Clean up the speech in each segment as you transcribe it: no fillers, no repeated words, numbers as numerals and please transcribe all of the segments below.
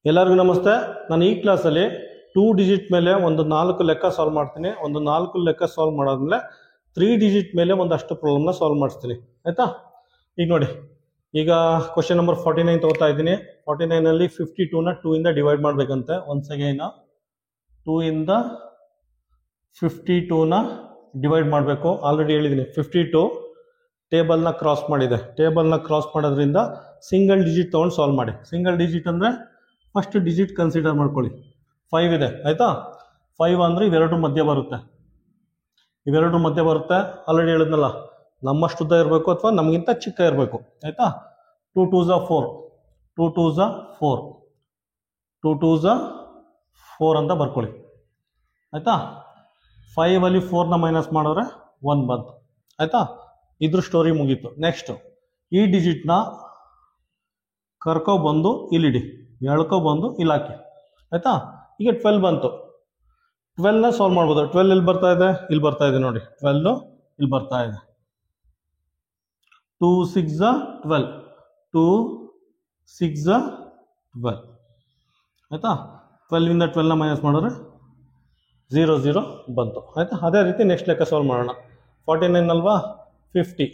ಎಲ್ಲರಿಗೂ ನಮಸ್ತೆ. ನಾನು ಈ ಕ್ಲಾಸಲ್ಲಿ 2 ಡಿಜಿಟ್ ಮೇಲೆ ಒಂದು 4 ಲೆಕ್ಕ ಸಾಲ್ವ್ ಮಾಡ್ತೀನಿ. ಒಂದು 4 ಲೆಕ್ಕ ಸಾಲ್ವ್ ಮಾಡಾದ್ಮೇಲೆ 3 ಡಿಜಿಟ್ ಮೇಲೆ ಒಂದಷ್ಟು ಪ್ರಾಬ್ಲಮ್ನ ಸಾಲ್ವ್ ಮಾಡಿಸ್ತೀನಿ. ಆಯಿತಾ? ಈಗ ನೋಡಿ, ಈಗ ಕ್ವಶನ್ ನಂಬರ್ 49 ತಗೋತಾ ಇದ್ದೀನಿ. 49ನಲ್ಲಿ 52ನ 2 ಇಂದ ಡಿವೈಡ್ ಮಾಡಬೇಕಂತೆ. ಒನ್ಸ್ ಅಗೈನ್ 2 ಇಂದ 52ನ ಡಿವೈಡ್ ಮಾಡಬೇಕು. ಆಲ್ರೆಡಿ ಹೇಳಿದ್ದೀನಿ 52 ಟೇಬಲ್ನ ಕ್ರಾಸ್ ಮಾಡಿದೆ. ಟೇಬಲ್ನ ಕ್ರಾಸ್ ಮಾಡೋದ್ರಿಂದ ಸಿಂಗಲ್ ಡಿಜಿಟ್ ತೊಗೊಂಡು ಸಾಲ್ವ್ ಮಾಡಿ. ಸಿಂಗಲ್ ಡಿಜಿಟ್ ಅಂದರೆ ಫಸ್ಟ್ ಡಿಜಿಟ್ ಕನ್ಸಿಡರ್ ಮಾಡ್ಕೊಳ್ಳಿ. 5 ಇದೆ. ಆಯಿತಾ? 5 ಅಂದರೆ ಇವೆರಡು ಮಧ್ಯ ಬರುತ್ತೆ. ಇವೆರಡು ಮಧ್ಯ ಬರುತ್ತೆ. ಆಲ್ರೆಡಿ ಹೇಳಿದ್ನಲ್ಲ, ನಮ್ಮಷ್ಟು ಉದ್ದ ಇರಬೇಕು ಅಥವಾ ನಮಗಿಂತ ಚಿಕ್ಕ ಇರಬೇಕು. ಆಯಿತಾ? 2 2s 4, 2 2s 4, 2 2s 4 ಅಂತ ಬರ್ಕೊಳ್ಳಿ. ಆಯಿತಾ? 5ಅಲ್ಲಿ 4ನ ಮೈನಸ್ ಮಾಡಿದ್ರೆ 1 ಬಂತು. ಆಯಿತಾ? ಇದ್ರ ಸ್ಟೋರಿ ಮುಗೀತು. ನೆಕ್ಸ್ಟ್ ಈ ಡಿಜಿಟ್ನ ಕರ್ಕೊಬಂದು ಇಲ್ಲಿಡಿ, ಎಳ್ಕೊಬಂದು ಇಲ್ಲಿ ಹಾಕಿ. ಆಯಿತಾ? ಈಗ 12 ಬಂತು. 12ನ ಸಾಲ್ವ್ ಮಾಡ್ಬೋದು. 12 ಇಲ್ಲಿ ಬರ್ತಾ ಇದೆ, ಇಲ್ಲಿ ಬರ್ತಾ ಇದೆ ನೋಡಿ. 12 ಇಲ್ಲಿ ಬರ್ತಾ ಇದೆ. 2 6 12, 2 6 12. ಆಯಿತಾ? 12ಇಂದ 12ನ ಮೈನಸ್ ಮಾಡಿದ್ರೆ 0 0 ಬಂತು. ಆಯಿತಾ? ಅದೇ ರೀತಿ ನೆಕ್ಸ್ಟ್ ಲೆಕ್ಕ ಸಾಲ್ವ್ ಮಾಡೋಣ. 49 ಅಲ್ವಾ? 50.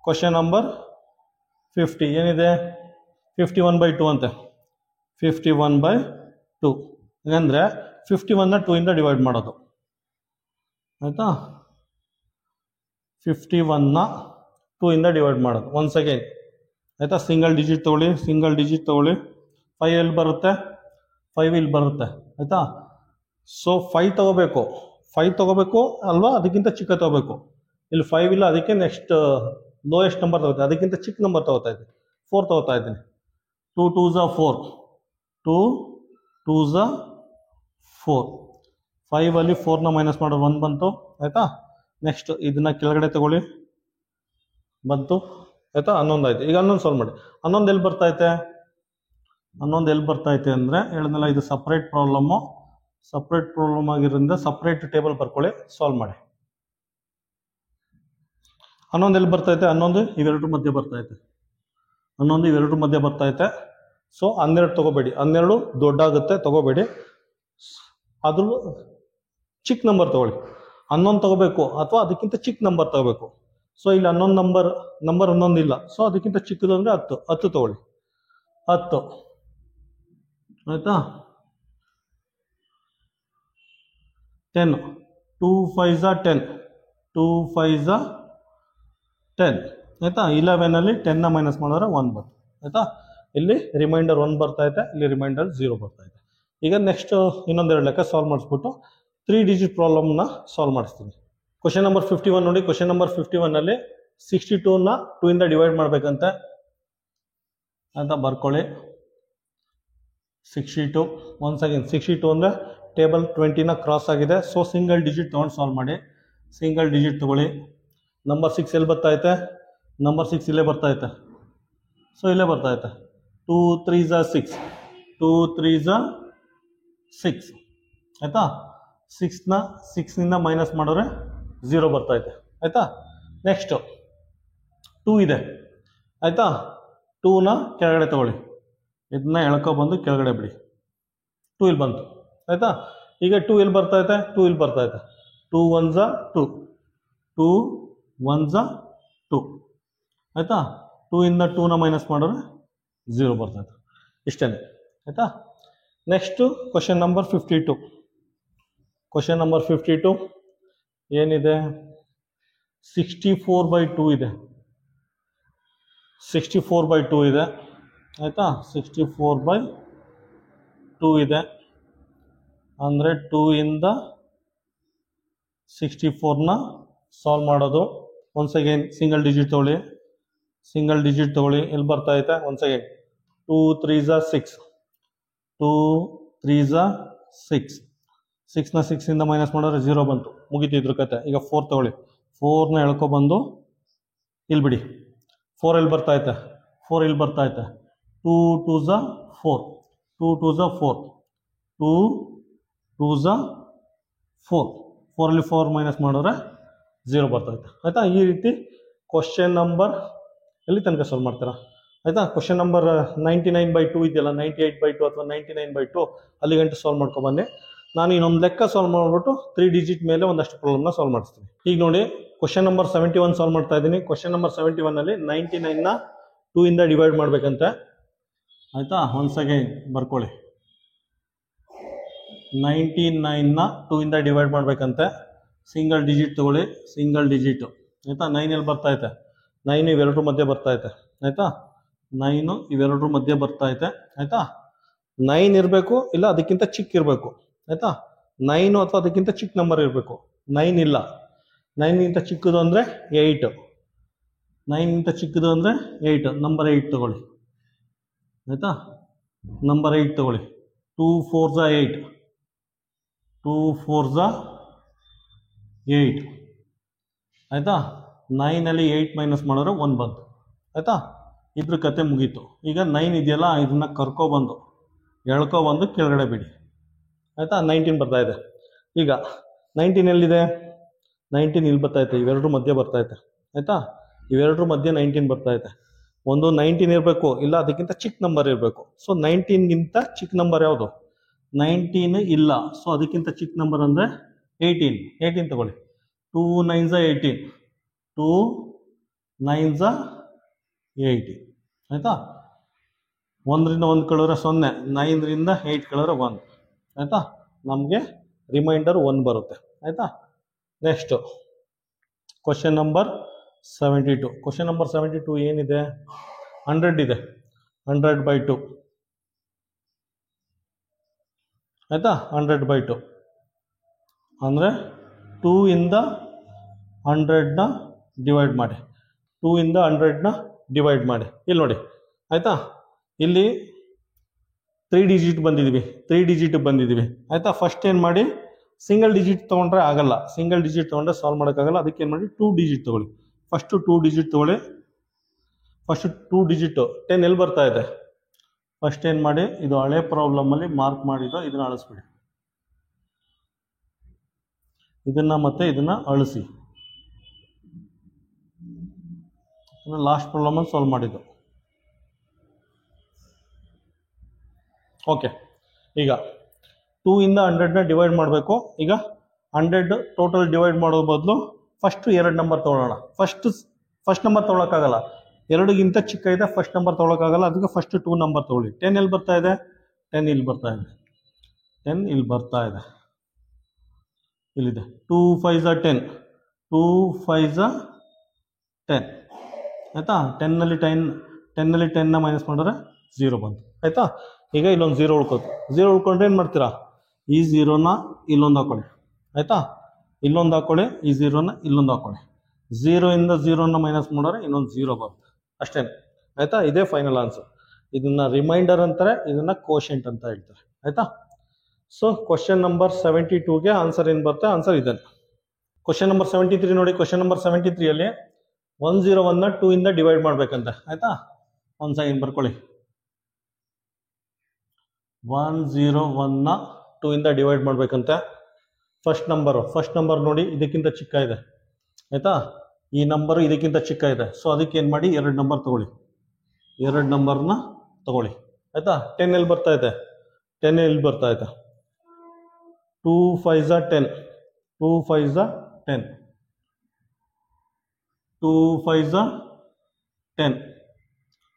ಕ್ವಶನ್ ನಂಬರ್ 50 ಏನಿದೆ? 51/2 ಅಂತೆ. 51/2 ಅಂದರೆ 51ನ 2 ಇಂದ ಡಿವೈಡ್ ಮಾಡೋದು. ಆಯಿತಾ? 51ನ 2 ಇಂದ ಡಿವೈಡ್ ಮಾಡೋದು. Once again. ಆಯಿತಾ? ಸಿಂಗಲ್ ಡಿಜಿಟ್ ತೊಗೊಳ್ಳಿ, ಸಿಂಗಲ್ ಡಿಜಿಟ್ ತೊಗೊಳ್ಳಿ. 5 ಎಲ್ಲಿ ಬರುತ್ತೆ? 5 ಇಲ್ಲಿ ಬರುತ್ತೆ. ಆಯಿತಾ? ಸೊ 5 ತೊಗೋಬೇಕು. 5 ತೊಗೋಬೇಕು ಅಲ್ವಾ? ಅದಕ್ಕಿಂತ ಚಿಕ್ಕ ತೊಗೋಬೇಕು. ಇಲ್ಲಿ 5 ಇಲ್ಲ, ಅದಕ್ಕೆ ನೆಕ್ಸ್ಟ್ ಲೋಯೆಸ್ಟ್ ನಂಬರ್ ತಗೋತೀನಿ. ಅದಕ್ಕಿಂತ ಚಿಕ್ಕ ನಂಬರ್ ತೊಗೋತಾ ಇದ್ದೀನಿ. 4 ತೊಗೋತಾ ಇದ್ದೀನಿ. 2 2s 4, 2 2s 4. 5ಅಲ್ಲಿ 4ನ ಮೈನಸ್ ಮಾಡೋದು 1 ಬಂತು. ಆಯಿತಾ? ನೆಕ್ಸ್ಟ್ ಇದನ್ನ ಕೆಳಗಡೆ ತಗೊಳ್ಳಿ, ಬಂತು. ಆಯಿತಾ? 11 ಆಯಿತು. ಈಗ 11 ಸಾಲ್ವ್ ಮಾಡಿ. 11 ಎಲ್ಲಿ ಬರ್ತೈತೆ? 11 ಎಲ್ಲಿ ಬರ್ತೈತೆ ಅಂದರೆ ಹೇಳಿದ್ನಲ್ಲ, ಇದು ಸಪ್ರೇಟ್ ಪ್ರಾಬ್ಲಮ್ಮು. ಸಪ್ರೇಟ್ ಪ್ರಾಬ್ಲಮ್ ಆಗಿರೋದ್ರಿಂದ ಸಪ್ರೇಟ್ ಟೇಬಲ್ ಬರ್ಕೊಳ್ಳಿ, ಸಾಲ್ವ್ ಮಾಡಿ. 11 ಎಲ್ಲಿ ಬರ್ತೈತೆ? 11 ಇವೆರಡು ಮಧ್ಯೆ ಬರ್ತೈತೆ. 11 ಇವೆರಡು ಮಧ್ಯೆ ಬರ್ತೈತೆ. ಸೊ 12 ತೊಗೋಬೇಡಿ. 12 ದೊಡ್ಡಾಗುತ್ತೆ, ತೊಗೋಬೇಡಿ. ಅದ್ರ ಚಿಕ್ಕ ನಂಬರ್ ತೊಗೊಳ್ಳಿ. 11 ತೊಗೋಬೇಕು ಅಥವಾ ಅದಕ್ಕಿಂತ ಚಿಕ್ಕ ನಂಬರ್ ತೊಗೋಬೇಕು. ಸೊ ಇಲ್ಲಿ 11 ನಂಬರ್ 11 ಇಲ್ಲ. ಸೊ ಅದಕ್ಕಿಂತ ಚಿಕ್ಕದು ಅಂದರೆ 10 ತೊಗೊಳ್ಳಿ. 10. ಆಯಿತಾ? 10. 2 5s 10, 2 5s 10. ಆಯಿತಾ? 11ಅಲ್ಲಿ 10ನ ಮೈನಸ್ ಮಾಡಿದ್ರೆ 1 ಬಂತು. ಆಯಿತಾ? ಇಲ್ಲಿ ರಿಮೈಂಡರ್ 1 ಬರ್ತೈತೆ, ಇಲ್ಲಿ ರಿಮೈಂಡರ್ 0 ಬರ್ತೈತೆ. ಈಗ ನೆಕ್ಸ್ಟ್ ಇನ್ನೊಂದೆರಡು ಲೆಕ್ಕ ಸಾಲ್ವ್ ಮಾಡಿಸ್ಬಿಟ್ಟು 3 ಡಿಜಿಟ್ ಪ್ರಾಬ್ಲಮ್ನ ಸಾಲ್ವ್ ಮಾಡಿಸ್ತೀನಿ. ಕ್ವಶನ್ ನಂಬರ್ 51 ನೋಡಿ. ಕ್ವಶನ್ ನಂಬರ್ 51ನಲ್ಲಿ 62ನ 2 ಇಂದ ಡಿವೈಡ್ ಮಾಡಬೇಕಂತೆ ಅಂತ ಬರ್ಕೊಳ್ಳಿ. 62. ಒನ್ಸ್ ಅಗೇನ್ 62 ಅಂದರೆ ಟೇಬಲ್ 20ನ ಕ್ರಾಸ್ ಆಗಿದೆ. ಸೊ ಸಿಂಗಲ್ ಡಿಜಿಟ್ ತೊಗೊಂಡು ಸಾಲ್ವ್ ಮಾಡಿ. ಸಿಂಗಲ್ ಡಿಜಿಟ್ ತೊಗೊಳ್ಳಿ. ನಂಬರ್ 6 ಎಲ್ಲಿ ಬರ್ತೈತೆ? ನಂಬರ್ 6 ಇಲ್ಲೇ ಬರ್ತೈತೆ. ಸೊ ಇಲ್ಲೇ ಬರ್ತೈತೆ. 2 3s 6, 2 3s 6. ಆಯಿತಾ? 6ನ 6ನಿಂದ ಮೈನಸ್ ಮಾಡಿದ್ರೆ 0 ಬರ್ತೈತೆ. ಆಯಿತಾ? ನೆಕ್ಸ್ಟು 2 ಇದೆ. ಆಯಿತಾ? 2ನ ಕೆಳಗಡೆ ತೊಗೊಳ್ಳಿ. ಇದನ್ನ ಎಳ್ಕೊಬಂದು ಕೆಳಗಡೆ ಬಿಡಿ. 2 ಇಲ್ಲಿ ಬಂತು. ಆಯಿತಾ? ಈಗ 2 ಇಲ್ಲಿ ಬರ್ತೈತೆ, 2 ಇಲ್ಲಿ ಬರ್ತೈತೆ. 2 1s 2, 2 1s 2. ಆಯಿತಾ? 2 ಇಂದ 2ನ ಮೈನಸ್ ಮಾಡಿದ್ರೆ 0 ಬರ್ತೈತೆ. ಇಷ್ಟೇ. ಆಯಿತಾ? Next question number 52. Question number 52 ಏನಿದೆ? 64/2 ಇದೆ. 64/2 ಇದೆ. ಆಯಿತಾ? 64/2 ಇದೆ ಅಂದರೆ 2 ಇಂದ 64ನ ಸಾಲ್ವ್ ಮಾಡೋದು. ಒನ್ಸ್ ಅಗೇನ್ ಸಿಂಗಲ್ ಡಿಜಿಟ್ ತೊಗೊಳ್ಳಿ, ಸಿಂಗಲ್ ಡಿಜಿಟ್ ತೊಗೊಳ್ಳಿ. ಎಲ್ಲಿ ಬರ್ತೈತೆ? Once again 2 3s 6, 2 3s 6. 6ನ 6ಇಂದ ಮೈನಸ್ ಮಾಡಿದ್ರೆ 0 ಬಂತು. ಮುಗೀತು ಇದ್ರ ಕತೆ. ಈಗ 4 ತೊಗೊಳ್ಳಿ. 4ನ ಎಳ್ಕೊಬಂದು ಇಲ್ಲಿ ಬಿಡಿ. 4 ಎಲ್ಲಿ ಬರ್ತೈತೆ? 4 ಇಲ್ಲಿ ಬರ್ತೈತೆ. 2 2s 4, 2 2s 4, 2 2s 4. 4ಅಲ್ಲಿ 4 ಮೈನಸ್ ಮಾಡಿದ್ರೆ 0 ಬರ್ತೈತೆ. ಆಯಿತಾ? ಈ ರೀತಿ ಕ್ವಶನ್ ನಂಬರ್ ಎಲ್ಲಿ ತನಕ ಸಾಲ್ವ್ ಮಾಡ್ತೀರಾ? ಆಯಿತಾ. ಕ್ವಶನ್ ನಂಬರ್ 99/2 ಇದೆಯಲ್ಲ, 98/2 ಅಥವಾ 99/2 ಅಲ್ಲಿ ಗಂಟೆ ಸಾಲ್ವ್ ಮಾಡ್ಕೊಬನ್ನಿ. ನಾನು ಇನ್ನೊಂದು ಲೆಕ್ಕ ಸಾಲ್ವ್ ಮಾಡಿಬಿಟ್ಟು 3 ಡಿಜಿಟ್ ಮೇಲೆ ಒಂದಷ್ಟು ಪ್ರಾಬ್ಲಮ್ನ ಸಾಲ್ವ್ ಮಾಡಿಸ್ತೀನಿ. ಈಗ ನೋಡಿ ಕ್ವಶನ್ ನಂಬರ್ 71 ಸಾಲ್ವ್ ಮಾಡ್ತಾ ಇದ್ದೀನಿ. ಕ್ವಶನ್ ನಂಬರ್ 71 99ನ 2 ಇಂದ ಡಿವೈಡ್ ಮಾಡಬೇಕಂತೆ. ಆಯಿತಾ, ಒನ್ಸ್ ಅಗೈನ್ ಬರ್ಕೊಳ್ಳಿ. 99ನ 2 ಇಂದ ಡಿವೈಡ್ ಮಾಡಬೇಕಂತೆ. ಸಿಂಗಲ್ ಡಿಜಿಟ್ ತಗೊಳ್ಳಿ, ಸಿಂಗಲ್ ಡಿಜಿಟು. ಆಯಿತಾ, 9 ಎಲ್ಲಿ ಬರ್ತೈತೆ? 9 ಇವೆರಡರ ಮಧ್ಯೆ ಬರ್ತೈತೆ. ಆಯಿತಾ, 9 ಇವೆರಡರ ಮಧ್ಯೆ ಬರ್ತೈತೆ. ಆಯಿತಾ, 9 ಇರಬೇಕು, ಇಲ್ಲ ಅದಕ್ಕಿಂತ ಚಿಕ್ಕ ಇರಬೇಕು. ಆಯಿತಾ, 9 ಅಥವಾ ಅದಕ್ಕಿಂತ ಚಿಕ್ಕ ನಂಬರ್ ಇರಬೇಕು. 9 ಇಲ್ಲ, 9ಗಿಂತ ಚಿಕ್ಕದು ಅಂದರೆ 8. 9ಗಿಂತ ಚಿಕ್ಕದು ಅಂದರೆ 8. ನಂಬರ್ 8 ತಗೊಳ್ಳಿ. ಆಯಿತಾ, ನಂಬರ್ 8 ತಗೊಳ್ಳಿ. 2 4s 8, 2 4s 8. ಆಯಿತಾ, 9ಅಲ್ಲಿ 8 ಮೈನಸ್ ಮಾಡಿದ್ರೆ 1 ಬಂತು. ಆಯಿತಾ, ಇದ್ರ ಕತೆ ಮುಗೀತು. ಈಗ 9 ಇದೆಯಲ್ಲ, ಇದನ್ನ ಕರ್ಕೊಬಂದು ಎಳ್ಕೊಬಂದು ಕೆಳಗಡೆ ಬಿಡಿ. ಆಯಿತಾ, 19 ಬರ್ತಾ ಇದೆ. ಈಗ 19 ಎಲ್ಲಿದೆ? 19 ಇಲ್ಲಿ ಬರ್ತೈತೆ, ಇವೆರಡರ ಮಧ್ಯೆ ಬರ್ತೈತೆ. ಆಯಿತಾ, ಇವೆರಡರ ಮಧ್ಯೆ 19 ಬರ್ತೈತೆ. ಒಂದು 19 ಇರಬೇಕು, ಇಲ್ಲ ಅದಕ್ಕಿಂತ ಚಿಕ್ಕ ನಂಬರ್ ಇರಬೇಕು. ಸೊ 19ಗಿಂತ ಚಿಕ್ಕ ನಂಬರ್ ಯಾವುದು? 19 ಇಲ್ಲ. ಸೊ ಅದಕ್ಕಿಂತ ಚಿಕ್ಕ ನಂಬರ್ ಅಂದರೆ 18. 18 ತಗೊಳ್ಳಿ. 2 9s 18, 2 9s 18. ಆಯಿತಾ, 1ರಿಂದ 1 ಕಳೆದ್ರೆ 0, 9ರಿಂದ 8 ಕಳೆದ್ರೆ 1. ಆಯಿತಾ, ನಮಗೆ ರಿಮೈಂಡರ್ 1 ಬರುತ್ತೆ. ಆಯಿತಾ, next question number 72. Question number 72 ಏನಿದೆ? 100 ಇದೆ. 100/2. ಆಯಿತಾ, 100/2 ಅಂದರೆ 2 ಇಂದ 100ನ ಡಿವೈಡ್ ಮಾಡಿ. 2 ಇಂದ 100ನ ಡಿವೈಡ್ ಮಾಡಿ. ಇಲ್ಲಿ ನೋಡಿ. ಆಯಿತಾ, ಇಲ್ಲಿ 3 ಡಿಜಿಟ್ ಬಂದಿದ್ದೀವಿ, 3 ಡಿಜಿಟ್ ಬಂದಿದ್ದೀವಿ. ಆಯಿತಾ, ಫಸ್ಟ್ ಏನು ಮಾಡಿ, ಸಿಂಗಲ್ ಡಿಜಿಟ್ ತೊಗೊಂಡ್ರೆ ಆಗಲ್ಲ. ಸಿಂಗಲ್ ಡಿಜಿಟ್ ತೊಗೊಂಡ್ರೆ ಸಾಲ್ವ್ ಮಾಡೋಕ್ಕಾಗಲ್ಲ. ಅದಕ್ಕೆ ಏನು ಮಾಡಿ, 2 ಡಿಜಿಟ್ ತೊಗೊಳ್ಳಿ. ಫಸ್ಟು 2 ಡಿಜಿಟ್ ತೊಗೊಳ್ಳಿ. ಫಸ್ಟ್ 2 ಡಿಜಿಟು 10 ಎಲ್ಲಿ ಬರ್ತಾ ಇದೆ? ಫಸ್ಟ್ ಏನು ಮಾಡಿ, ಇದು ಹಳೆ ಪ್ರಾಬ್ಲಮಲ್ಲಿ ಮಾರ್ಕ್ ಮಾಡಿದ್ದು ಇದನ್ನು ಅಳಿಸ್ಬಿಡಿ. ಇದನ್ನು ಮತ್ತು ಇದನ್ನು ಅಳಿಸಿ. ಲಾಸ್ಟ್ ಪ್ರಾಬ್ಲಮಲ್ಲಿ ಸಾಲ್ವ್ ಮಾಡಿದ್ದು. ಓಕೆ, ಈಗ 2 ಇಂದ 100ನ ಡಿವೈಡ್ ಮಾಡಬೇಕು. ಈಗ 100 ಟೋಟಲ್ ಡಿವೈಡ್ ಮಾಡೋ ಬದಲು ಫಸ್ಟು 2 ನಂಬರ್ ತೊಗೊಳ್ಳೋಣ. ಫಸ್ಟ್ ನಂಬರ್ ತೊಗೊಳಕ್ಕಾಗಲ್ಲ, 2ಗಿಂತ ಚಿಕ್ಕ ಇದೆ. ಫಸ್ಟ್ ನಂಬರ್ ತೊಗೊಳಕ್ಕಾಗಲ್ಲ, ಅದಕ್ಕೆ ಫಸ್ಟ್ 2 ನಂಬರ್ ತೊಗೊಳ್ಳಿ. 10 ಎಲ್ಲಿ ಬರ್ತಾ ಇದೆ? 10 ಇಲ್ಲಿ ಬರ್ತಾ ಇದೆ. 10 ಇಲ್ಲಿ ಬರ್ತಾ ಇದೆ, ಇಲ್ಲಿದೆ. 2 5s 10, 2 5s 10. ಆಯಿತಾ, 10ನಲ್ಲಿ 10ನ ಮೈನಸ್ ಮಾಡಿದ್ರೆ 0 ಬಂತು. ಆಯಿತಾ, ಈಗ ಇಲ್ಲೊಂದು 0 ಉಳ್ಕೋತು. 0 ಉಳ್ಕೊಂಡ್ರೆ ಏನು ಮಾಡ್ತೀರಾ? ಈ 0ನ ಇಲ್ಲೊಂದು ಹಾಕೊಳ್ಳಿ. ಆಯಿತಾ, ಇಲ್ಲೊಂದು ಹಾಕೊಳ್ಳಿ, ಈ 0ನ ಇಲ್ಲೊಂದು ಹಾಕೊಳ್ಳಿ. 0 ಇಂದ 0ನ ಮೈನಸ್ ಮಾಡಿದ್ರೆ ಇನ್ನೊಂದು 0 ಬರುತ್ತೆ. ಅಷ್ಟೇ. ಆಯಿತಾ, ಇದೇ ಫೈನಲ್ ಆನ್ಸರ್. ಇದನ್ನು ರಿಮೈಂಡರ್ ಅಂತಾರೆ, ಇದನ್ನು ಕೋಶೆಂಟ್ ಅಂತ ಹೇಳ್ತಾರೆ. ಆಯಿತಾ, ಸೊ ಕ್ವಶನ್ ನಂಬರ್ 72ಗೆ ಆನ್ಸರ್ ಏನು ಬರುತ್ತೆ? ಆನ್ಸರ್ ಇದೆ. ಕ್ವಶನ್ ನಂಬರ್ 73 ನೋಡಿ. ಕ್ವಶನ್ ನಂಬರ್ 73ಅಲ್ಲಿ 101ನ 2 ಇಂದ ಡಿವೈಡ್ ಮಾಡಬೇಕಂತೆ. ಆಯಿತಾ, ಒಂದು ಸೆಕೆಂಡ್ ಬರ್ಕೊಳ್ಳಿ. 101ನ 2 ಇಂದ ಡಿವೈಡ್ ಮಾಡಬೇಕಂತೆ. ಫಸ್ಟ್ ನಂಬರ್ ನೋಡಿ, ಇದಕ್ಕಿಂತ ಚಿಕ್ಕ ಇದೆ. ಆಯಿತಾ, ಈ ನಂಬರು ಇದಕ್ಕಿಂತ ಚಿಕ್ಕ ಇದೆ. ಸೊ ಅದಕ್ಕೆ ಏನು ಮಾಡಿ, 2 ನಂಬರ್ ತೊಗೊಳ್ಳಿ. 2 ನಂಬರ್ನ ತೊಗೊಳ್ಳಿ. ಆಯಿತಾ, 10 ಎಲ್ಲಿ ಬರ್ತಾ ಇದೆ? 10 ಎಲ್ಲಿ ಬರ್ತಾ ಇದೆ? 2 5s 10, 2 5s 10, 2 5s 10.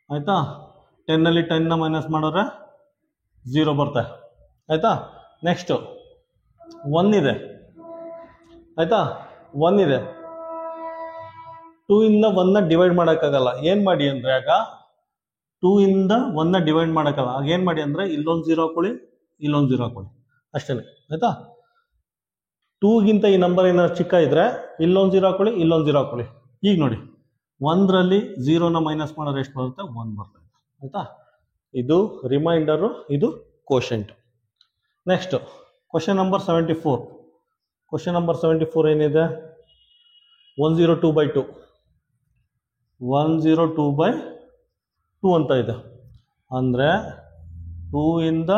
ಆಯಿತಾ, 10ನಲ್ಲಿ 10ನ ಮೈನಸ್ ಮಾಡಿದ್ರೆ 0 ಬರ್ತಾರೆ. ಆಯಿತಾ, ನೆಕ್ಸ್ಟು 1 ಇದೆ. ಆಯಿತಾ, 1 ಇದೆ. 2 ಇಂದ 1ನ ಡಿವೈಡ್ ಮಾಡೋಕ್ಕಾಗಲ್ಲ. ಏನು ಮಾಡಿ ಅಂದರೆ, ಆಗ 2 ಇಂದ 1ನ ಡಿವೈಡ್ ಮಾಡೋಕ್ಕಲ್ಲ. ಆಗ ಏನು ಮಾಡಿ ಅಂದರೆ, ಇಲ್ಲೊಂದು 0 ಹಾಕೊಳ್ಳಿ, ಇಲ್ಲೊಂದು 0 ಹಾಕೊಳ್ಳಿ. ಅಷ್ಟೇ. ಆಯಿತಾ, 2ಗಿಂತ ಈ ನಂಬರ್ ಏನಾದ್ರು ಚಿಕ್ಕ ಇದ್ದರೆ ಇಲ್ಲೊಂದು 0 ಹಾಕೊಳ್ಳಿ, ಇಲ್ಲೊಂದು 0 ಹಾಕೊಳ್ಳಿ. ಈಗ ನೋಡಿ, 1ರಲ್ಲಿ 0ನ ಮೈನಸ್ ಮಾಡಿದ್ರೆ ಎಷ್ಟು ಬರುತ್ತೆ? 1 ಬರ್ತದೆ. ಆಯಿತಾ, ಇದು ರಿಮೈಂಡರು, ಇದು quotient. Next question number 74. Question number 74 ಏನಿದೆ? 102/2, 102/2 ಅಂತ ಇದೆ. ಅಂದರೆ 2 ಇಂದ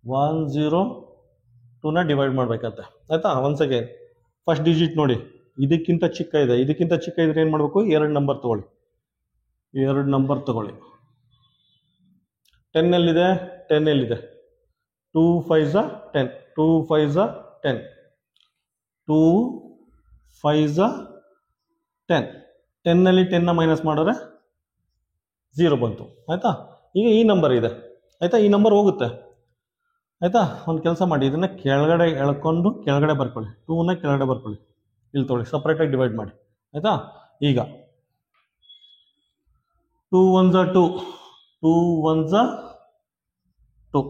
102ನ ಡಿವೈಡ್ ಮಾಡಬೇಕಂತೆ. ಆಯಿತಾ, ಒಂದು ಸೆಕೆಂಡ್. ಫಸ್ಟ್ ಡಿಜಿಟ್ ನೋಡಿ, ಇದಕ್ಕಿಂತ ಚಿಕ್ಕ ಇದೆ. ಇದಕ್ಕಿಂತ ಚಿಕ್ಕ ಇದ್ರೆ ಏನು ಮಾಡಬೇಕು? 2 ನಂಬರ್ ತೊಗೊಳ್ಳಿ. ಎರಡು ನಂಬರ್ ತಗೊಳ್ಳಿ. 10 ಎಲ್ಲಿದೆ? 10 ಎಲ್ಲಿದೆ? 2 5 10, 2 5 10, 2 5 10. 10ನಲ್ಲಿ 10ನ ಮೈನಸ್ ಮಾಡಿದ್ರೆ 0 ಬಂತು. ಆಯಿತಾ? ಈಗ ಈ ನಂಬರ್ ಇದೆ. ಆಯಿತಾ? ಈ ನಂಬರ್ ಹೋಗುತ್ತೆ. ಆಯಿತಾ? ಒಂದು ಕೆಲಸ ಮಾಡಿ, ಇದನ್ನು ಕೆಳಗಡೆ ಎಳ್ಕೊಂಡು ಕೆಳಗಡೆ ಬರ್ಕೊಳ್ಳಿ. 2ನ ಕೆಳಗಡೆ ಬರ್ಕೊಳ್ಳಿ. ಇಲ್ಲಿ ತೊಗೊಳ್ಳಿ, ಸಪ್ರೇಟಾಗಿ ಡಿವೈಡ್ ಮಾಡಿ. ಆಯಿತಾ? ಈಗ 2 1 2, 2 1 2,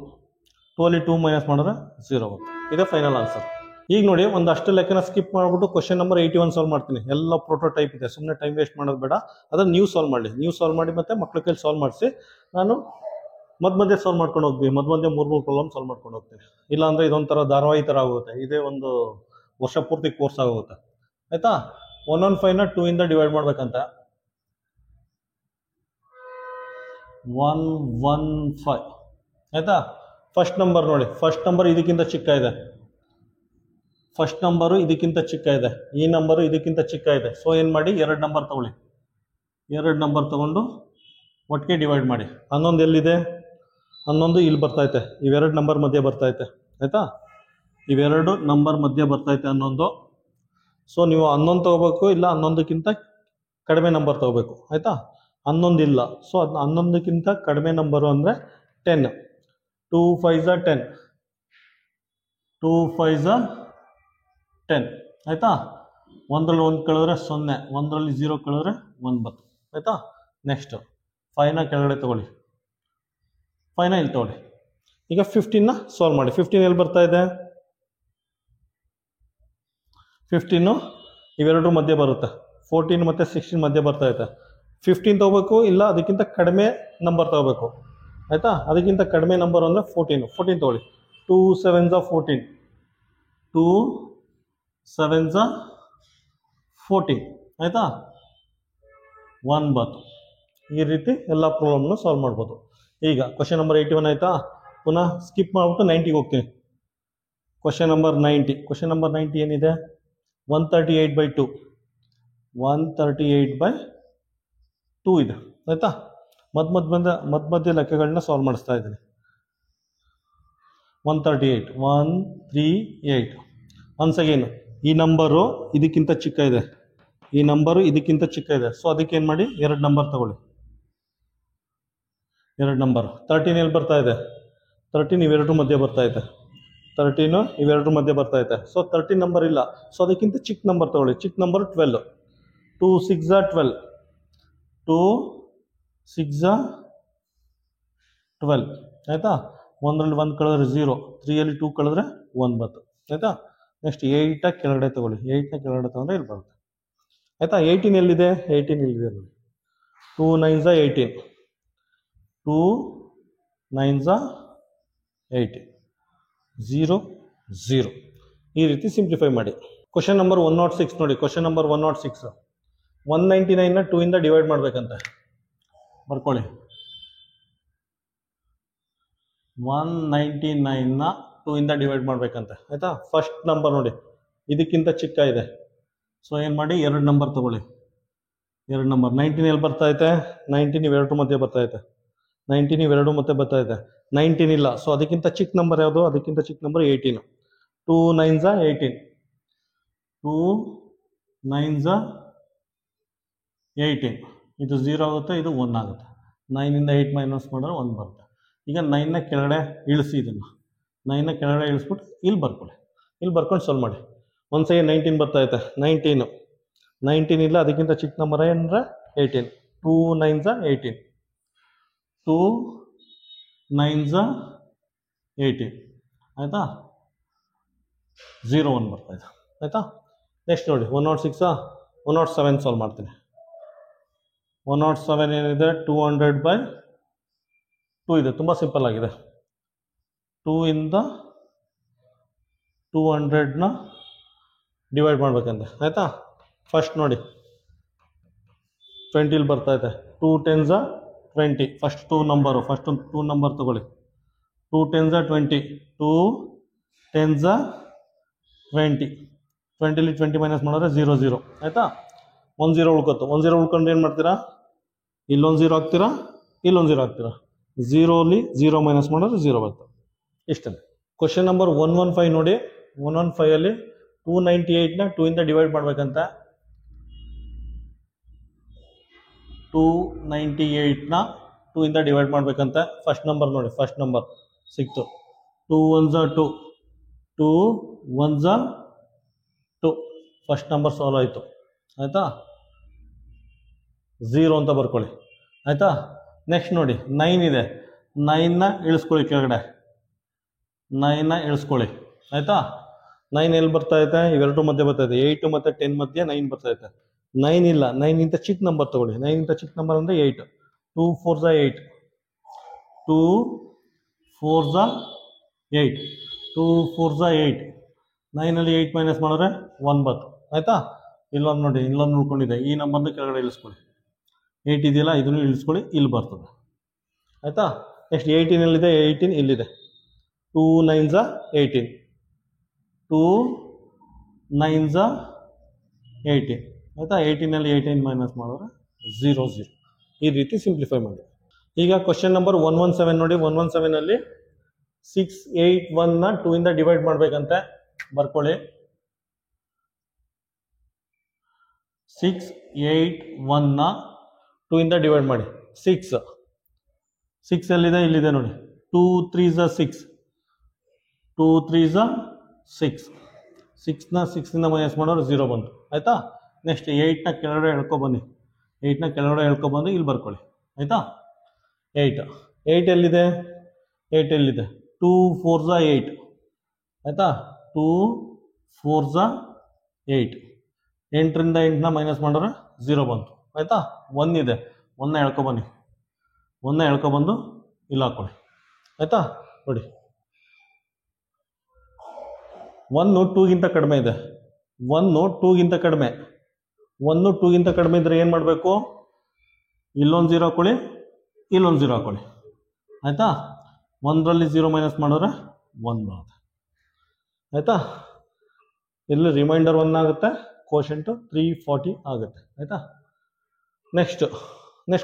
2 ಅಲ್ಲಿ 2 ಮೈನಸ್ ಮಾಡಿದ್ರೆ 0 ಬಂತು. ಇದೆ ಫೈನಲ್ ಆನ್ಸರ್. ಈಗ ನೋಡಿ, ಒಂದಷ್ಟು ಲೆಕ್ಕನ ಸ್ಕಿಪ್ ಮಾಡಿಬಿಟ್ಟು ಕ್ವಶನ್ ನಂಬರ್ 81 ಸಾಲ್ವ್ ಮಾಡ್ತೀನಿ. ಎಲ್ಲ ಪ್ರೋಟೋಟೈಪ್ ಇದೆ, ಸುಮ್ಮನೆ ಟೈಮ್ ವೇಸ್ಟ್ ಮಾಡೋದು ಬೇಡ. ಅದನ್ನು ನೀವು ಸಾಲ್ವ್ ಮಾಡಿ. ನೀವು ಸಾಲ್ವ್ ಮಾಡಿ ಮತ್ತು ಮಕ್ಳ ಕೈಲಿ ಸಾಲ್ವ್ ಮಾಡಿಸಿ. ನಾನು ಮಧ್ಯೆ ಸಾಲ್ವ್ ಮಾಡ್ಕೊಂಡು ಹೋಗ್ತೀನಿ. ಮಧ್ಯೆ 3 ಪ್ರಾಬ್ಲಮ್ ಸಾಲ್ವ್ ಮಾಡ್ಕೊಂಡು ಹೋಗ್ತೀನಿ. ಇಲ್ಲಾಂದರೆ ಇದೊಂಥರ ಧಾರಾವಾಹಿ ಥರ ಆಗುತ್ತೆ. ಇದೇ ಒಂದು ವರ್ಷ ಪೂರ್ತಿ ಕೋರ್ಸ್ ಆಗೋಗುತ್ತೆ. ಆಯಿತಾ? 115ನ 2 ಇಂದ ಡಿವೈಡ್ ಮಾಡ್ಬೇಕಂತ. 115. ಆಯಿತಾ? ಫಸ್ಟ್ ನಂಬರ್ ನೋಡಿ, ಫಸ್ಟ್ ನಂಬರ್ ಇದಕ್ಕಿಂತ ಚಿಕ್ಕ ಇದೆ. ಫಸ್ಟ್ ನಂಬರು ಇದಕ್ಕಿಂತ ಚಿಕ್ಕ ಇದೆ. ಈ ನಂಬರು ಇದಕ್ಕಿಂತ ಚಿಕ್ಕ ಇದೆ. ಸೊ ಏನು ಮಾಡಿ, 2 ನಂಬರ್ ತಗೊಳ್ಳಿ. 2 ನಂಬರ್ ತಗೊಂಡು ಒಟ್ಟಿಗೆ ಡಿವೈಡ್ ಮಾಡಿ. 11 ಎಲ್ಲಿದೆ? 11 ಇಲ್ಲಿ ಬರ್ತೈತೆ. ಇವೆರಡು ನಂಬರ್ ಮಧ್ಯೆ ಬರ್ತೈತೆ. ಆಯಿತಾ? ಇವೆರಡು ನಂಬರ್ ಮಧ್ಯೆ ಬರ್ತೈತೆ 11. ಸೊ ನೀವು 11 ತೊಗೋಬೇಕು, ಇಲ್ಲ 11ಕ್ಕಿಂತ ಕಡಿಮೆ ನಂಬರ್ ತೊಗೋಬೇಕು. ಆಯಿತಾ? 11 ಇಲ್ಲ. ಸೊ ಅದು 11ಕ್ಕಿಂತ ಕಡಿಮೆ ನಂಬರು ಅಂದರೆ 10. 2 5 10, 2 5 10. ಆಯಿತಾ? 1ರಲ್ಲಿ 1 ಕಳೆದ್ರೆ 0, 1ರಲ್ಲಿ 0 ಕಳೆದ್ರೆ 1 ಬತ್ತು. ಆಯಿತಾ? ನೆಕ್ಸ್ಟು 5ನ ಕೆಳಗಡೆ ತೊಗೊಳ್ಳಿ. 5ನ ಇಲ್ಲಿ ತೊಗೊಳ್ಳಿ. ಈಗ 15ನ ಸಾಲ್ವ್ ಮಾಡಿ. 15 ಎಲ್ಲಿ ಬರ್ತಾ ಇದೆ? 15 ಇವೆರಡರ ಮಧ್ಯೆ ಬರುತ್ತೆ. 14 ಮತ್ತು 16 ಮಧ್ಯೆ ಬರ್ತಾ ಇದೆ. 15 ತೊಗೋಬೇಕು, ಇಲ್ಲ ಅದಕ್ಕಿಂತ ಕಡಿಮೆ ನಂಬರ್ ತೊಗೋಬೇಕು. ಆಯಿತಾ? ಅದಕ್ಕಿಂತ ಕಡಿಮೆ ನಂಬರ್ ಅಂದರೆ 14. 14 ತೊಗೊಳ್ಳಿ. 2 7 14, 2 7 14. ಆಯಿತಾ? 1 ಬಂತು. ಈ ರೀತಿ ಎಲ್ಲ ಪ್ರಾಬ್ಲಮ್ನು ಸಾಲ್ವ್ ಮಾಡ್ಬೋದು. ಈಗ ಕ್ವಶನ್ ನಂಬರ್ 81 ಆಯಿತಾ? ಪುನಃ ಸ್ಕಿಪ್ ಮಾಡಿಬಿಟ್ಟು 90ಗೆ ಹೋಗ್ತೀನಿ. Question number 90. ಕ್ವಶನ್ ನಂಬರ್ 90 ಏನಿದೆ? 138/2, 138/2 ಇದೆ. ಆಯಿತಾ? ಮಧ್ಯ ಲೆಕ್ಕಗಳನ್ನ ಸಾಲ್ವ್ ಮಾಡಿಸ್ತಾ ಇದ್ದೀನಿ. 138. ಒನ್ಸ್ ಅಗೇನ್, ಈ ನಂಬರು ಇದಕ್ಕಿಂತ ಚಿಕ್ಕ ಇದೆ. ಈ ನಂಬರು ಇದಕ್ಕಿಂತ ಚಿಕ್ಕ ಇದೆ. ಸೊ ಅದಕ್ಕೆ ಏನು ಮಾಡಿ, 2 ನಂಬರ್ ತಗೊಳ್ಳಿ. 2 ನಂಬರ್. 13 ಎಲ್ಲಿ ಬರ್ತಾ ಇದೆ? 13 ಇವೆರಡರ ಮಧ್ಯೆ ಬರ್ತಾ ಇದೆ. 13 ಇವೆರಡರ ಮಧ್ಯೆ ಬರ್ತಾ ಇದೆ. ಸೊ 13 ನಂಬರ್ ಇಲ್ಲ. ಸೊ ಅದಕ್ಕಿಂತ ಚಿಕ್ಕ ನಂಬರ್ ತಗೊಳ್ಳಿ. ಚಿಕ್ಕ ನಂಬರ್ 12. 2 6 12, 2 6 12. ಆಯಿತಾ? 1ರಲ್ಲಿ 1 ಕಳೆದ್ರೆ 0, 3ಯಲ್ಲಿ 2 ಕಳೆದ್ರೆ 1 ಬತ್ತು. ಆಯಿತಾ? ನೆಕ್ಸ್ಟ್ 8ನ ಕೆಳಗಡೆ ತಗೊಳ್ಳಿ. 8ನ ಕೆಳಗಡೆ ತಗೊಂಡ್ರೆ ಇಲ್ಲಿ ಬರುತ್ತೆ. ಆಯಿತಾ? 18 ಎಲ್ಲಿದೆ? 18 ಇಲ್ಲಿದೆ ನೋಡಿ. 2 9 18, 2 9 18, 0 0. ಈ ರೀತಿ ಸಿಂಪ್ಲಿಫೈ ಮಾಡಿ. ಕ್ವಶನ್ ನಂಬರ್ 106 ನೋಡಿ. Question number 106. 199ನ 2 ಇಂದ ಡಿವೈಡ್ ಮಾಡಬೇಕಂತೆ. ಬರ್ಕೊಳ್ಳಿ. 199ನ 2 ಇಂದ ಡಿವೈಡ್ ಮಾಡಬೇಕಂತೆ. ಆಯಿತಾ? ಫಸ್ಟ್ ನಂಬರ್ ನೋಡಿ, ಇದಕ್ಕಿಂತ ಚಿಕ್ಕ ಇದೆ. ಸೊ ಏನು ಮಾಡಿ, 2 ನಂಬರ್ ತಗೊಳ್ಳಿ. 2 ನಂಬರ್. 19 ಎಲ್ಲಿ ಬರ್ತಾ ಐತೆ? 19 ಇವೆರಡರ ಮಧ್ಯೆ ಬರ್ತಾ ಐತೆ. 19 ಇವೆರಡು ಮತ್ತೆ ಬರ್ತಾ ಇದೆ. 19 ಇಲ್ಲ. ಸೊ ಅದಕ್ಕಿಂತ ಚಿಕ್ಕ ನಂಬರ್ ಯಾವುದು? ಅದಕ್ಕಿಂತ ಚಿಕ್ಕ ನಂಬರ್ 18. 2 9 18, 2 9 18. ಇದು 0 ಆಗುತ್ತೆ, ಇದು 1 ಆಗುತ್ತೆ. 9ಇಂದ 8 ಮೈನಸ್ ಮಾಡಿದ್ರೆ 1 ಬರುತ್ತೆ. ಈಗ 9ನ ಕೆಳಗಡೆ ಇಳಿಸಿ. ಇದನ್ನು 9ನ ಕೆಳಗಡೆ ಇಳಿಸ್ಬಿಟ್ಟು ಇಲ್ಲಿ ಬರ್ಕೊಳ್ಳಿ. ಇಲ್ಲಿ ಬರ್ಕೊಂಡು ಸಾಲ್ವ್ ಮಾಡಿ. ಒಂದ್ಸರಿ 19 ಬರ್ತಾ ಐತೆ. 19 ಇಲ್ಲ, ಅದಕ್ಕಿಂತ ಚಿಕ್ಕ ನಂಬರ್ ಏನಂದರೆ 18. 2 9 18, 2 9 18. ಆಯಿತಾ? 0 1 ಬರ್ತಾ ಇದೆ. ಆಯಿತಾ? ನೆಕ್ಸ್ಟ್ ನೋಡಿ, 106 107 ಸಾಲ್ವ್ ಮಾಡ್ತೀನಿ. 107 ಏನಿದೆ? 200/2 ಇದೆ. ತುಂಬ ಸಿಂಪಲ್ ಆಗಿದೆ. 2 ಇಂದ 200ನ ಡಿವೈಡ್ ಮಾಡ್ಬೇಕಂತೆ. ಆಯಿತಾ? ಫಸ್ಟ್ ನೋಡಿ, 20 ಬರ್ತಾ ಇದೆ. 2 10 20. First 2 number. ಫಸ್ಟ್ 2 ನಂಬರ್ ತಗೊಳ್ಳಿ. 2 10 20, 2 10 20. 20ಲಿ 20 ಮೈನಸ್ ಮಾಡಿದ್ರೆ 0 0. ಆಯಿತಾ? 1 0 ಉಳ್ಕೊತು. 1 0 ಉಳ್ಕೊಂಡು ಏನು ಮಾಡ್ತೀರಾ? ಇಲ್ಲೊಂದು 0 ಹಾಕ್ತೀರಾ, ಇಲ್ಲೊಂದು 0 ಹಾಕ್ತೀರಾ. 0 0 ಮೈನಸ್ ಮಾಡಿದ್ರೆ 0 ಬರ್ತದೆ. ಇಷ್ಟೇ. ಕ್ವಶನ್ ನಂಬರ್ 115 ನೋಡಿ. 115 298ನ 2 ಇಂದ ಡಿವೈಡ್ ಮಾಡ್ಬೇಕಂತ. 298ನ 2 ಇಂದ ಡಿವೈಡ್ ಮಾಡ್ಬೇಕಂತ. ಫಸ್ಟ್ ನಂಬರ್ ನೋಡಿ, ಫಸ್ಟ್ ನಂಬರ್ ಸಿಕ್ತು. 2 1 2, 2 1 2. ಫಸ್ಟ್ ನಂಬರ್ ಸಾಲ್ವ್ ಆಯಿತು. ಆಯಿತಾ, 0 ಅಂತ ಬರ್ಕೊಳ್ಳಿ. ಆಯಿತಾ, ನೆಕ್ಸ್ಟ್ ನೋಡಿ 9 ಇದೆ. 9ನ ಇಳಿಸ್ಕೊಳ್ಳಿ ಕೆಳಗಡೆ, 9ನ ಇಳಿಸ್ಕೊಳ್ಳಿ. ಆಯಿತಾ, 9 ಎಲ್ಲಿ ಬರ್ತೈತೆ? ಇವೆರಡು ಮಧ್ಯೆ ಬರ್ತೈತೆ. 8 ಮತ್ತು 10 ಮಧ್ಯೆ 9 ಬರ್ತೈತೆ. 9 ಇಲ್ಲ, 9ಗಿಂತ ಚಿಕ್ಕ ನಂಬರ್ ತಗೊಳ್ಳಿ. 9ಗಿಂತ ಚಿಕ್ಕ ನಂಬರ್ ಅಂದರೆ 8. 2 4 8, 2 4 8, 2 4 8. 9ಅಲ್ಲಿ 8 ಮೈನಸ್ ಮಾಡಿದ್ರೆ 9. ಆಯಿತಾ, ಇಲ್ಲೊಂದು ನೋಡಿ, ಇಲ್ಲೊಂದು ನೋಡ್ಕೊಂಡಿದೆ. ಈ ನಂಬರ್ನ ಕೆಳಗಡೆ ಇಳಿಸ್ಕೊಳ್ಳಿ. 8 ಇದೆಯಲ್ಲ, ಇದನ್ನು ಇಳಿಸ್ಕೊಳ್ಳಿ, ಇಲ್ಲಿ ಬರ್ತದೆ. ಆಯಿತಾ, ನೆಕ್ಸ್ಟ್ 18 18 ಇಲ್ಲಿದೆ. 2 9 18, 2 9 18. ಆಯಿತಾ, 18ಅಲ್ಲಿ 18 ಮೈನಸ್ ಮಾಡಿದ್ರೆ 0 0. ಈ ರೀತಿ ಸಿಂಪ್ಲಿಫೈ ಮಾಡಿ. ಈಗ ಕ್ವಶನ್ ನಂಬರ್ 117 ನೋಡಿ. 117ಅಲ್ಲಿ 681ನ 2 ಇಂದ ಡಿವೈಡ್ ಮಾಡ್ಬೇಕಂತೆ. ಬರ್ಕೊಳ್ಳಿ. 681ನ 2 ಇಂದ ಡಿವೈಡ್ ಮಾಡಿ. 6 ಎಲ್ಲಿದೆ? ಇಲ್ಲಿದೆ ನೋಡಿ. 2 3 6, 2 3 6. 6ನ 6ಇಂದ ಮೈನಸ್ ಮಾಡೋರು 0 ಬಂತು. ಆಯಿತಾ, ನೆಕ್ಸ್ಟ್ 8ನ ಕೆಳಗಡೆ ಎಳ್ಕೊಬನ್ನಿ. 8ನ ಕೆಳಗಡೆ ಎಳ್ಕೊಬಂದು ಇಲ್ಲಿ ಬರ್ಕೊಳ್ಳಿ. ಆಯಿತಾ, 8 ಎಲ್ಲಿದೆ? 8 ಎಲ್ಲಿದೆ? 2 4 8. ಆಯಿತಾ, 2 4 8. 8ರಿಂದ 8ನ ಮೈನಸ್ ಮಾಡಿದ್ರೆ 0 ಬಂತು. ಆಯಿತಾ, 1 ಇದೆ. 1ನ ಎಳ್ಕೊಬನ್ನಿ. 1ನ ಎಳ್ಕೊಬಂದು ಇಲ್ಲಿ ಹಾಕ್ಕೊಳ್ಳಿ. ಆಯಿತಾ, ನೋಡಿ 1 2ಗಿಂತ ಕಡಿಮೆ ಇದೆ. 1 2ಗಿಂತ ಕಡಿಮೆ. 1 2ಗಿಂತ ಕಡಿಮೆ ಇದ್ದರೆ ಏನು ಮಾಡಬೇಕು? ಇಲ್ಲೊಂದು 0 ಹಾಕೊಳ್ಳಿ, ಇಲ್ಲೊಂದು 0 ಹಾಕೊಳ್ಳಿ. ಆಯಿತಾ, 1ರಲ್ಲಿ 0 ಮೈನಸ್ ಮಾಡಿದ್ರೆ 1 ಬರುತ್ತೆ. ಆಯಿತಾ, ಇಲ್ಲಿ ರಿಮೈಂಡರ್ 1 ಆಗುತ್ತೆ, ಕೋಶೆಂಟು 340 ಆಗುತ್ತೆ. ಆಯಿತಾ, ನೆಕ್ಸ್ಟ್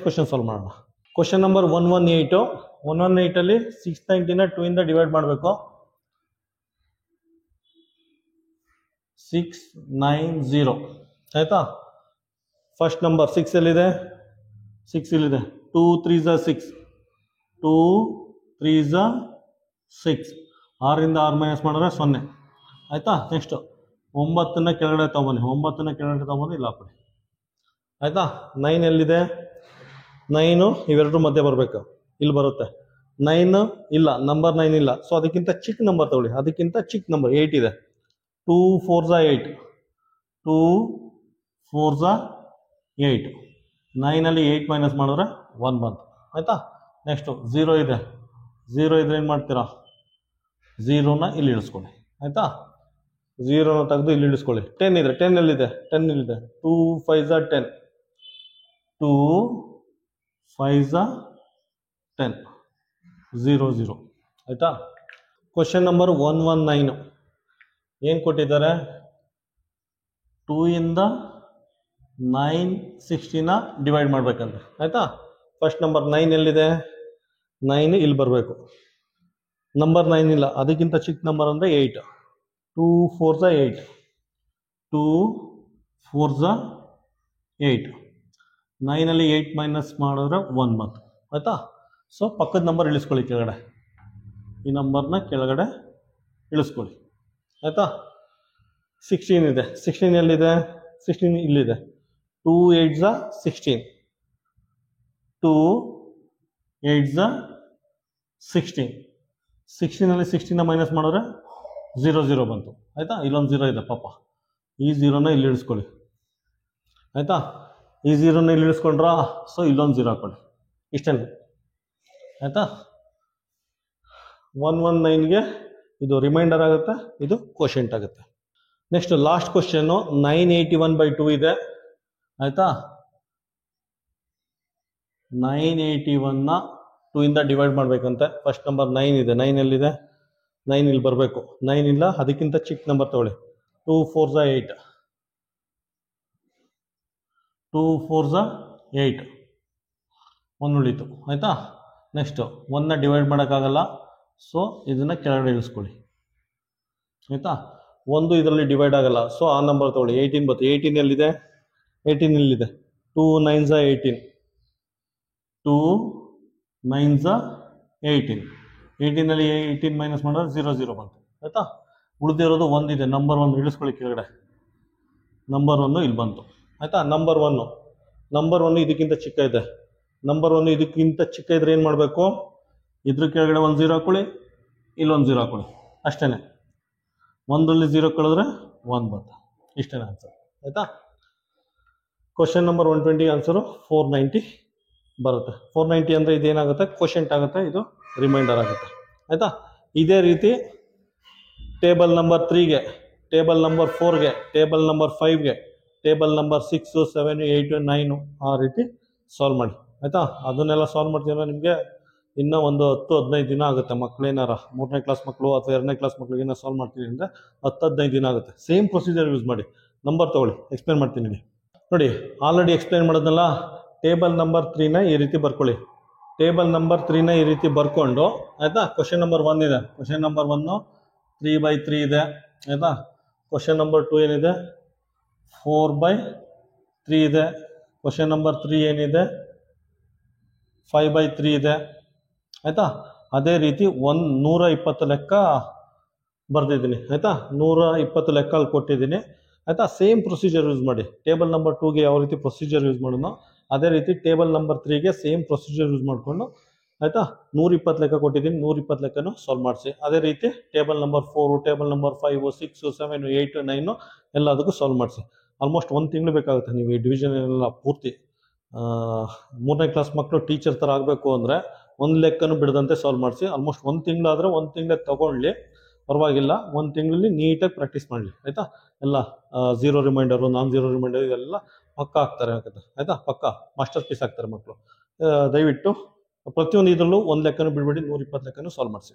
ಕ್ವಶನ್ ಸಾಲ್ವ್ ಮಾಡೋಣ. Question number 118. 118ಅಲ್ಲಿ 690ನ 2 ಇಂದ ಡಿವೈಡ್ ಮಾಡಬೇಕು. 690. ಆಯಿತಾ, ಫಸ್ಟ್ ನಂಬರ್ 6 ಎಲ್ಲಿದೆ? 6 ಇಲ್ಲಿದೆ. 2 3 6, 2 3 6. 6ರಿಂದ 6 ಮೈನಸ್ ಮಾಡಿದ್ರೆ 0. ಆಯಿತಾ, ನೆಕ್ಸ್ಟು 9ನ ಕೆಳಗಡೆ ತೊಗೊಂಬನ್ನಿ. 9ನ ಕೆಳಗಡೆ ತೊಗೊಂಬಂದು ಇಲ್ಲ ಹಾಕೊಳ್ಳಿ. ಆಯಿತಾ, 9 ಎಲ್ಲಿದೆ? 9 ಇವೆರಡು ಮಧ್ಯೆ ಬರಬೇಕು, ಇಲ್ಲಿ ಬರುತ್ತೆ. 9 ಇಲ್ಲ, ನಂಬರ್ 9 ಇಲ್ಲ. ಸೊ ಅದಕ್ಕಿಂತ ಚಿಕ್ಕ ನಂಬರ್ ತಗೊಳ್ಳಿ. ಅದಕ್ಕಿಂತ ಚಿಕ್ಕ ನಂಬರ್ 8 ಇದೆ. 2 4 8, 2 4 8. 9ಅಲ್ಲಿ 8 ಮೈನಸ್ ಮಾಡಿದ್ರೆ 1 ಬಂತು. ಆಯಿತಾ, ನೆಕ್ಸ್ಟು 0 ಇದೆ. 0 ಇದ್ರೆ ಏನು ಮಾಡ್ತೀರಾ? 0ನ ಇಲ್ಲಿ ಇಳಿಸ್ಕೊಳ್ಳಿ. ಆಯಿತಾ, 0ನ ತೆಗೆದು ಇಲ್ಲಿ ಇಳಿಸ್ಕೊಳ್ಳಿ. 10 ಇದೆ. 10 ಎಲ್ಲಿದೆ? 10 ಇಲ್ಲಿದೆ. 2 5 10, 2 5 10, 0 0. ಆಯಿತಾ, ಕ್ವಶನ್ ನಂಬರ್ 119. ಏನು ಕೊಟ್ಟಿದ್ದಾರೆ? 2 ಇಂದ 960ನ ಡಿವೈಡ್ ಮಾಡ್ಬೇಕಂತ. ಆಯಿತಾ, ಫಸ್ಟ್ ನಂಬರ್ 9 ಎಲ್ಲಿದೆ? 9 ಇಲ್ಲಿ ಬರಬೇಕು. ನಂಬರ್ 9 ಇಲ್ಲ, ಅದಕ್ಕಿಂತ ಚಿಕ್ಕ ನಂಬರ್ ಅಂದರೆ 8. 2 4 8, 2 4 8. 9ಅಲ್ಲಿ 8 ಮೈನಸ್ ಮಾಡಿದ್ರೆ 1 ಬಂತು. ಆಯಿತಾ, ಸೊ ಪಕ್ಕದ ನಂಬರ್ ಇಳಿಸ್ಕೊಳ್ಳಿ ಕೆಳಗಡೆ. ಈ ನಂಬರ್ನ ಕೆಳಗಡೆ ಇಳಿಸ್ಕೊಳ್ಳಿ. ಆಯಿತಾ, 16 ಇದೆ. 16 ಎಲ್ಲಿದೆ? 16 ಇಲ್ಲಿದೆ. 2 8 16, 2 8 16. 16ಅಲ್ಲಿ 16ನ ಮೈನಸ್ ಮಾಡಿದ್ರೆ 0 0 ಬಂತು. ಆಯಿತಾ, ಇಲ್ಲೊಂದು 0 ಇದೆ ಪಾಪ. ಈ 0ನ ಇಲ್ಲಿ ಇಳಿಸ್ಕೊಳ್ಳಿ. ಆಯಿತಾ, ಈ 0ನ ಇಲ್ಲಿ ಇಳಿಸ್ಕೊಂಡ್ರಾ? ಸೊ ಇಲ್ಲೊಂದು 0 ಹಾಕೊಳ್ಳಿ. ಇಷ್ಟೇ. ಆಯಿತಾ, 119ಗೆ ಇದು ರಿಮೈಂಡರ್ ಆಗುತ್ತೆ, ಇದು ಕೋಶೆಂಟ್ ಆಗುತ್ತೆ. ನೆಕ್ಸ್ಟ್ ಲಾಸ್ಟ್ ಕ್ವಶನ್ನು 981/2 ಇದೆ. ಆಯಿತಾ, 981ನ 2 ಇಂದ ಡಿವೈಡ್ ಮಾಡಬೇಕಂತೆ. ಫಸ್ಟ್ ನಂಬರ್ 9 ಇದೆ. 9 ಎಲ್ಲಿದೆ? 9 ಇಲ್ಲಿ ಬರಬೇಕು. 9 ಇಲ್ಲ, ಅದಕ್ಕಿಂತ ಚಿಕ್ಕ ನಂಬರ್ ತಗೊಳ್ಳಿ. 2 4 8, 2 4 8. 1 ಉಳಿತು ಆಯಿತಾ. ನೆಕ್ಸ್ಟು 1ನ ಡಿವೈಡ್ ಮಾಡೋಕ್ಕಾಗಲ್ಲ, ಸೊ ಇದನ್ನು ಕೆಳಗಡೆ ಇಳಿಸ್ಕೊಳ್ಳಿ ಆಯಿತಾ. 1 ಇದರಲ್ಲಿ ಡಿವೈಡ್ ಆಗಲ್ಲ, ಸೊ ಆ ನಂಬರ್ ತೊಗೊಳ್ಳಿ. 18 ಬರುತ್ತೆ. 18 ಎಲ್ಲಿದೆ? 18 ಇಲ್ಲಿದೆ. 2 9s 18, 2 9s 18. 18ನಲ್ಲಿ 18 ಮೈನಸ್ ಮಾಡಿದ್ರೆ 0 0 ಬಂತು ಆಯಿತಾ. ಉಳಿದಿರೋದು 1 ಇದೆ. ನಂಬರ್ 1 ಇಳಿಸ್ಕೊಳ್ಳಿ ಕೆಳಗಡೆ. ನಂಬರ್ 1 ಇಲ್ಲಿ ಬಂತು ಆಯಿತಾ. ನಂಬರ್ 1 ಇದಕ್ಕಿಂತ ಚಿಕ್ಕ ಇದೆ. ನಂಬರ್ 1 ಇದಕ್ಕಿಂತ ಚಿಕ್ಕ ಇದ್ರೆ ಏನು ಮಾಡಬೇಕು? ಇದ್ರ ಕೆಳಗಡೆ 1 0 ಹಾಕೊಳ್ಳಿ, ಇಲ್ಲೊಂದು 0 ಹಾಕೊಳ್ಳಿ, ಅಷ್ಟೇ. 1ರಲ್ಲಿ 0 ಕಳೆದ್ರೆ 1 ಬಂತು. ಇಷ್ಟೇ ಆನ್ಸರ್ ಆಯಿತಾ. ಕ್ವಶನ್ ನಂಬರ್ 120 ಆನ್ಸರು 490 ಬರುತ್ತೆ. 490 ಅಂದರೆ ಇದೇನಾಗುತ್ತೆ? ಕ್ವಶಂಟ್ ಆಗುತ್ತೆ, ಇದು ರಿಮೈಂಡರ್ ಆಗುತ್ತೆ ಆಯಿತಾ. ಇದೇ ರೀತಿ ಟೇಬಲ್ ನಂಬರ್ 3ಗೆ, ಟೇಬಲ್ ನಂಬರ್ 4ಗೆ, ಟೇಬಲ್ ನಂಬರ್ 5ಗೆ, ಟೇಬಲ್ ನಂಬರ್ 6 7 8 9 ಆ ರೀತಿ ಸಾಲ್ವ್ ಮಾಡಿ ಆಯಿತಾ. ಅದನ್ನೆಲ್ಲ ಸಾಲ್ವ್ ಮಾಡ್ತೀರ ನಿಮಗೆ ಇನ್ನೂ ಒಂದು 10-15 ದಿನ ಆಗುತ್ತೆ. ಮಕ್ಕಳೇನಾರ 3ನೇ ಕ್ಲಾಸ್ ಮಕ್ಕಳು ಅಥವಾ 2ನೇ ಕ್ಲಾಸ್ ಮಕ್ಕಳಿಗೇನೋ ಸಾಲ್ವ್ ಮಾಡ್ತೀವಿ ಅಂದರೆ 10-15 ದಿನ ಆಗುತ್ತೆ. ಸೇಮ್ ಪ್ರೊಸೀಜರ್ ಯೂಸ್ ಮಾಡಿ. ನಂಬರ್ ತೊಗೊಳ್ಳಿ, ಎಕ್ಸ್ಪ್ಲೇನ್ ಮಾಡ್ತೀನಿ ನೋಡಿ. ಆಲ್ರೆಡಿ ಎಕ್ಸ್ಪ್ಲೇನ್ ಮಾಡೋದಲ್ಲ. ಟೇಬಲ್ ನಂಬರ್ 3ನ ಈ ರೀತಿ ಬರ್ಕೊಳ್ಳಿ. ಟೇಬಲ್ ನಂಬರ್ 3ನ ಈ ರೀತಿ ಬರ್ಕೊಂಡು ಆಯಿತಾ. ಕ್ವಶನ್ ನಂಬರ್ 1 ಇದೆ. ಕ್ವಶನ್ ನಂಬರ್ 1 3/3 ಇದೆ ಆಯಿತಾ. ಕ್ವಶನ್ ನಂಬರ್ 2 ಏನಿದೆ? 4/3 ಇದೆ. ಕ್ವಶನ್ ನಂಬರ್ 3 ಏನಿದೆ? 5/3 ಇದೆ ಆಯಿತಾ. ಅದೇ ರೀತಿ 120 ಲೆಕ್ಕ ಬರ್ದಿದ್ದೀನಿ ಆಯಿತಾ. 120 ಲೆಕ್ಕ ಅಲ್ಲಿ ಕೊಟ್ಟಿದ್ದೀನಿ ಆಯಿತಾ. ಸೇಮ್ ಪ್ರೊಸೀಜರ್ ಯೂಸ್ ಮಾಡಿ. ಟೇಬಲ್ ನಂಬರ್ 2ಗೆ ಯಾವ ರೀತಿ ಪ್ರೊಸೀಜರ್ ಯೂಸ್ ಮಾಡೋಣ ಅದೇ ರೀತಿ ಟೇಬಲ್ ನಂಬರ್ 3ಗೆ ಸೇಮ್ ಪ್ರೊಸೀಜರ್ ಯೂಸ್ ಮಾಡಿಕೊಂಡು ಆಯಿತಾ. 120 ಲೆಕ್ಕ ಕೊಟ್ಟಿದ್ದೀನಿ, 120 ಲೆಕ್ಕನೂ ಸಾಲ್ವ್ ಮಾಡಿಸಿ. ಅದೇ ರೀತಿ ಟೇಬಲ್ ನಂಬರ್ 4, ಟೇಬಲ್ ನಂಬರ್ 5 6 7 8 9 ಎಲ್ಲದಕ್ಕೂ ಸಾಲ್ವ್ ಮಾಡಿಸಿ. ಆಲ್ಮೋಸ್ಟ್ 1 ತಿಂಗಳು ಬೇಕಾಗುತ್ತೆ. ನೀವು ಈ ಡಿವಿಷನ್ ಎಲ್ಲ ಪೂರ್ತಿ 3ನೇ ಕ್ಲಾಸ್ ಮಕ್ಕಳು ಟೀಚರ್ ಥರ ಆಗಬೇಕು ಅಂದರೆ 1 ಲೆಕ್ಕನೂ ಬಿಡದಂತೆ ಸಾಲ್ವ್ ಮಾಡಿಸಿ. ಆಲ್ಮೋಸ್ಟ್ 1 ತಿಂಗಳಾದರೆ 1 ತಿಂಗಳೇ ತೊಗೊಳ್ಳಿ, ಪರವಾಗಿಲ್ಲ. 1 ತಿಂಗಳಲ್ಲಿ ನೀಟಾಗಿ ಪ್ರಾಕ್ಟೀಸ್ ಮಾಡಲಿ ಆಯಿತಾ. ಎಲ್ಲ 0 ರಿಮೈಂಡರು, ನಾನ್ 0 ರಿಮೈಂಡರ್ ಇದೆಲ್ಲ ಪಕ್ಕ ಆಗ್ತಾರೆ ಆಯಿತಾ. ಪಕ್ಕ ಮಾಸ್ಟರ್ ಪೀಸ್ ಆಗ್ತಾರೆ ಮಕ್ಕಳು. ದಯವಿಟ್ಟು ಪ್ರತಿಯೊಂದು ಇದರಲ್ಲೂ 1 ಲೆಕ್ಕನೂ ಬಿಡಬೇಡಿ, 120 ಲೆಕ್ಕನೂ ಸಾಲ್ವ್ ಮಾಡಿಸಿ.